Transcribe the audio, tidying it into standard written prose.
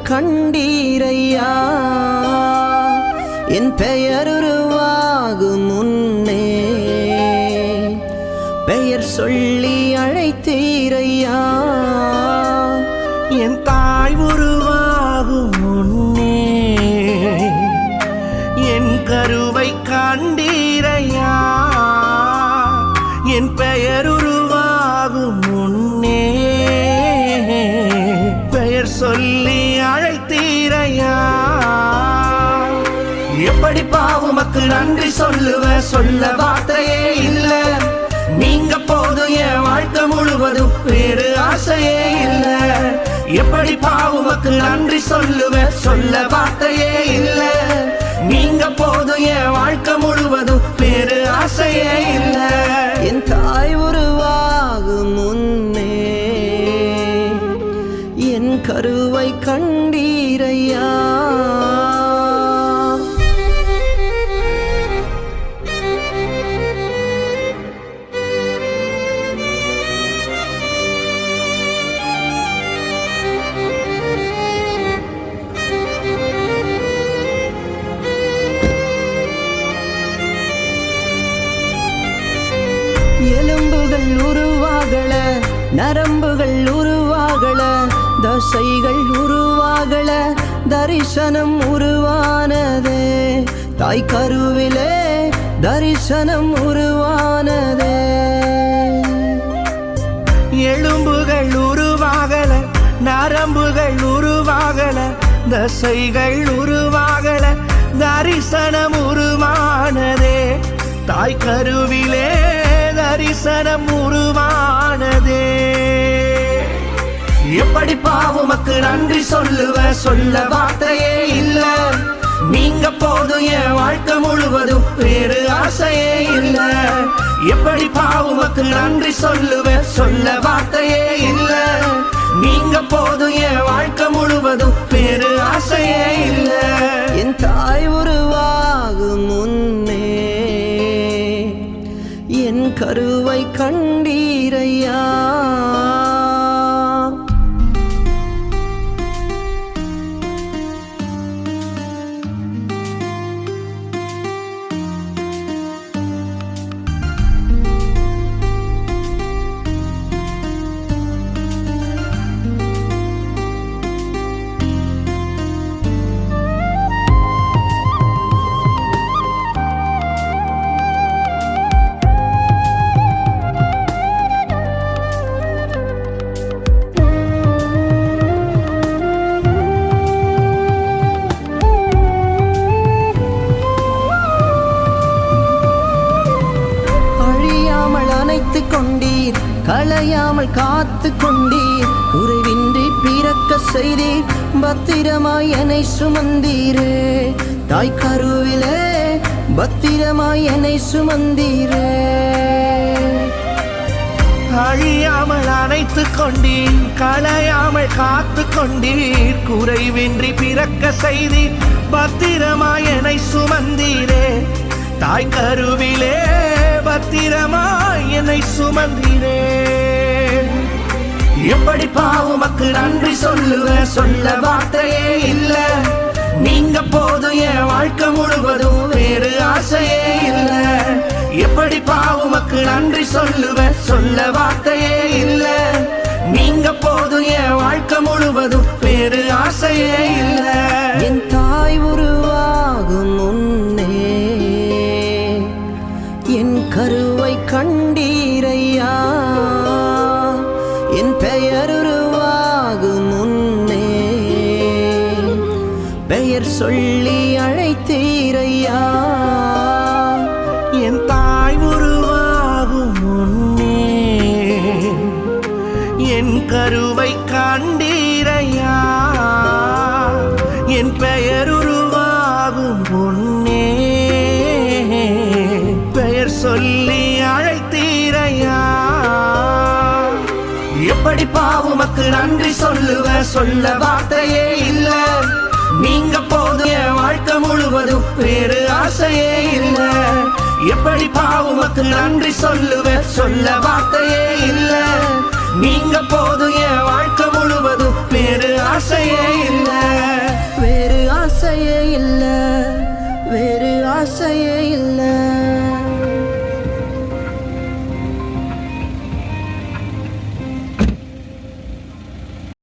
கண்டீரையா என் பெயர் உருவாகும் முன்னே பெயர் சொல்லி அழைத்தீரையா என் தாய் உருவாகும் முன்னே என் கருவை கண்டீரையா என் பெயர் உருவாகும் முன்னே பெயர் சொல்லி அழைத்தீரையா எப்படி பாவுமக்கு நன்றி சொல்லுவ சொல்ல வார்த்தையே இல்ல நீங்க போதும் என் வாழ்க்கை முழுவதும் வேறு ஆசையே இல்ல எப்படி பாவுமக்கு நன்றி சொல்லுவ சொல்ல வார்த்தையே இல்ல நீங்க போதும் என் வாழ்க்கை முழுவதும் வேறு ஆசையே இல்ல என் தாய் உருவாகும் முன்னே என் கருவை கண்டீரையா எலும்புகள் உருவாகல நரம்புகள் உருவாகல தசைகள் உருவாகல தரிசனம் உருவானதே தாய் கருவிலே தரிசனம் உருவானதே எலும்புகள் உருவாகல நரம்புகள் உருவாகல தசைகள் உருவாகல தரிசனம் உருவானதே தாய் கருவிலே தரிசனம் உருவானதே எப்படி பாவுமக்கு நன்றி சொல்லுவ சொல்ல வார்த்தையே இல்ல நீங்க போதும் என் வாழ்க்கை முழுவதும் வேறு ஆசையே இல்ல எப்படி பாவுமக்கு நன்றி சொல்லுவ சொல்ல வார்த்தையே இல்ல நீங்க போதும் என் வாழ்க்கை முழுவதும் வேறு ஆசையே இல்ல என் தாய் உருவாகும் முன்னே என் கருவை கண்டீரையா கொண்டீர் களையாமல் காத்து கொண்டீர் குறைவின்றி பிறக்க செய்தீர் பத்திரமாய் என்னை சுமந்தீரே தாய் கருவிலே பத்திரமாய் என்னை சுமந்தீரே அழியாமல் அணைத்து கொண்டீர் களையாமல் காத்து கொண்டீர் குறைவின்றி பிறக்க செய்தீர் பத்திரமாய் என்னை சுமந்தீரே தாய் கருவிலே பத்திரமாய் என்னை சுமந்தீரே எப்படி பாவுமக்கு நன்றி சொல்லுவ சொல்ல வார்த்தையே இல்ல நீங்க போதும் என் வாழ்க்கை முழுவதும் வேறு ஆசையே இல்ல எப்படி பாவுமக்கு நன்றி சொல்லுவ சொல்ல வார்த்தையே இல்ல நீங்க போதும் என் வாழ்க்கை முழுவதும் வேறு ஆசையே இல்ல என் தாய் உருவாகும் முன்னே என் கருவை கண்டீரையா என் பெயர் உருவாகும் முன்னே பெயர் சொல்லி அழைத்தீரையா என் தாய் உருவாகும் முன்னே என் கருவை கண்டீரையா என் பெயர் உருவாகும் முன்னே பெயர் சொல்லி அழைத்தீரையா எப்படி பாவுமக்கு நன்றி சொல்லுவ சொல்ல வார்த்தையே இல்ல நீங்க போதும் என் வாழ்க்கை முழுவதும் வேறு ஆசையே இல்ல எப்படி பாவுமக்கு நன்றி சொல்லுவ சொல்ல வார்த்தையே இல்ல நீங்க போதும் என் வாழ்க்கை முழுவதும் வேறு ஆசையே இல்ல வேறு ஆசையே இல்ல வேறு ஆசையே